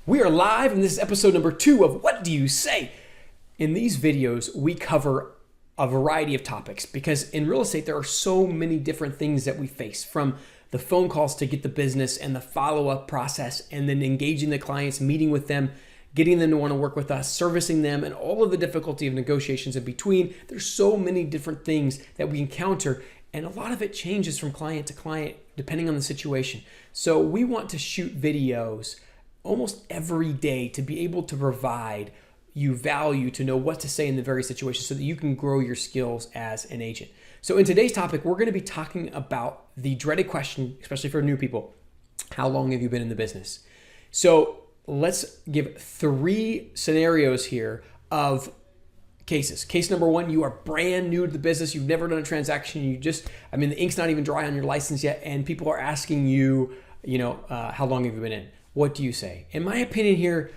We are live, and this is episode number 2 of What Do You Say? In these videos, we cover a variety of topics because in real estate, there are so many different things that we face, from the phone calls to get the business and the follow-up process, and then engaging the clients, meeting with them, getting them to want to work with us, servicing them, and all of the difficulty of negotiations in between. There's so many different things that we encounter, and a lot of it changes from client to client depending on the situation. So we want to shoot videos almost every day to be able to provide you value, to know what to say in the various situations so that you can grow your skills as an agent. So in today's topic, we're going to be talking about the dreaded question, especially for new people: how long have you been in the business? So let's give 3 scenarios here of cases. Case number 1, you are brand new to the business. You've never done a transaction. The ink's not even dry on your license yet. And people are asking you, how long have you been in? What do you say? In my opinion here,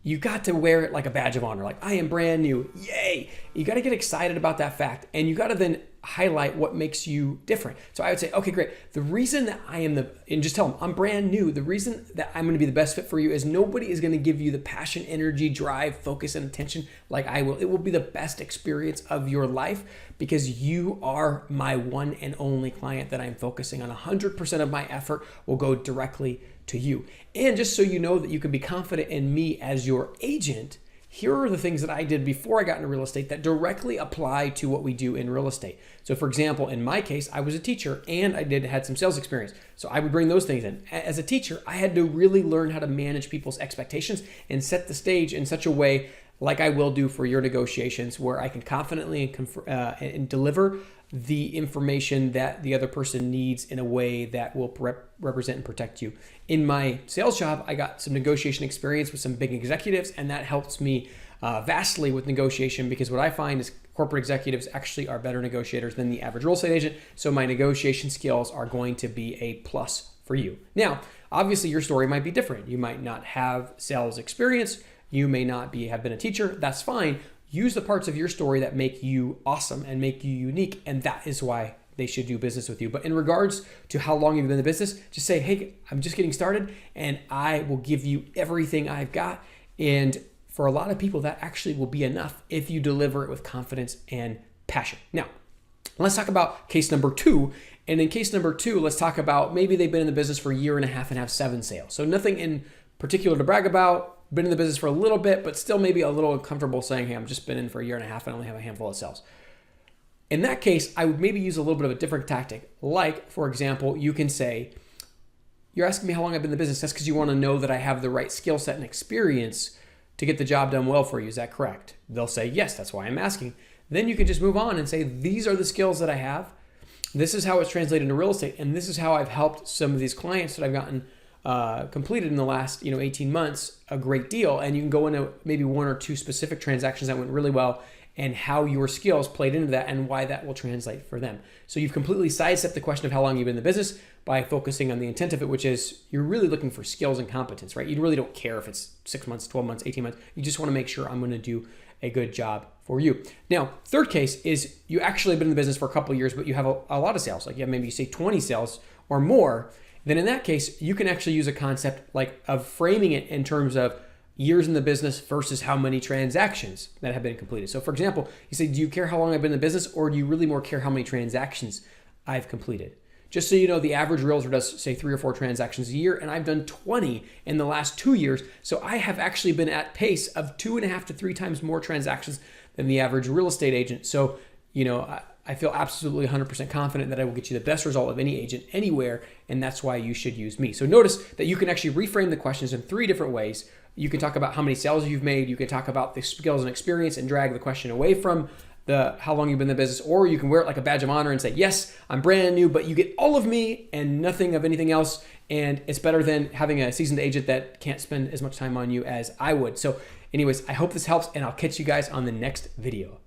you got to wear it like a badge of honor. Like, I am brand new. Yay. You got to get excited about that fact. And you got to then highlight what makes you different. So I would say, okay, great. The reason that and just tell them I'm brand new. The reason that I'm going to be the best fit for you is nobody is going to give you the passion, energy, drive, focus, and attention like I will. It will be the best experience of your life because you are my one and only client that I'm focusing on. 100% of my effort will go directly to you. And just so you know that you can be confident in me as your agent, here are the things that I did before I got into real estate that directly apply to what we do in real estate. So for example, in my case, I was a teacher and I had some sales experience. So I would bring those things in. As a teacher, I had to really learn how to manage people's expectations and set the stage in such a way like I will do for your negotiations, where I can confidently and deliver the information that the other person needs in a way that will represent and protect you. In my sales job, I got some negotiation experience with some big executives, and that helps me vastly with negotiation, because what I find is corporate executives actually are better negotiators than the average real estate agent. So my negotiation skills are going to be a plus for you. Now, obviously your story might be different. You might not have sales experience. You may not have been a teacher. That's fine. Use the parts of your story that make you awesome and make you unique, and that is why they should do business with you. But in regards to how long you've been in the business, just say, hey, I'm just getting started, and I will give you everything I've got. And for a lot of people, that actually will be enough if you deliver it with confidence and passion. Now, let's talk about case number 2. And in case number 2, let's talk about maybe they've been in the business for a year and a half and have 7 sales. So nothing in particular to brag about. Been in the business for a little bit, but still maybe a little uncomfortable saying, hey, I'm just been in for a year and a half and I only have a handful of sales. In that case, I would maybe use a little bit of a different tactic. Like, for example, you can say, you're asking me how long I've been in the business. That's because you want to know that I have the right skill set and experience to get the job done well for you. Is that correct? They'll say, yes, that's why I'm asking. Then you can just move on and say, these are the skills that I have. This is how it's translated into real estate. And this is how I've helped some of these clients that I've gotten completed in the last 18 months a great deal. And you can go into maybe 1 or 2 specific transactions that went really well and how your skills played into that and why that will translate for them. So you've completely sidestepped the question of how long you've been in the business by focusing on the intent of it, which is you're really looking for skills and competence, right? You really don't care if it's 6 months, 12 months, 18 months. You just want to make sure I'm going to do a good job for you. Now, third case is you actually have been in the business for a couple of years, but you have a lot of sales. Like maybe you say 20 sales or more. Then in that case, you can actually use a concept like of framing it in terms of years in the business versus how many transactions that have been completed. So for example, you say, do you care how long I've been in the business, or do you really more care how many transactions I've completed? Just so you know, the average realtor does say 3 or 4 transactions a year, and I've done 20 in the last 2 years. So I have actually been at pace of 2.5 to 3 times more transactions than the average real estate agent. So, I feel absolutely 100% confident that I will get you the best result of any agent anywhere, and that's why you should use me. So notice that you can actually reframe the questions in 3 different ways. You can talk about how many sales you've made. You can talk about the skills and experience and drag the question away from the how long you've been in the business, or you can wear it like a badge of honor and say, yes, I'm brand new, but you get all of me and nothing of anything else. And it's better than having a seasoned agent that can't spend as much time on you as I would. So anyways, I hope this helps, and I'll catch you guys on the next video.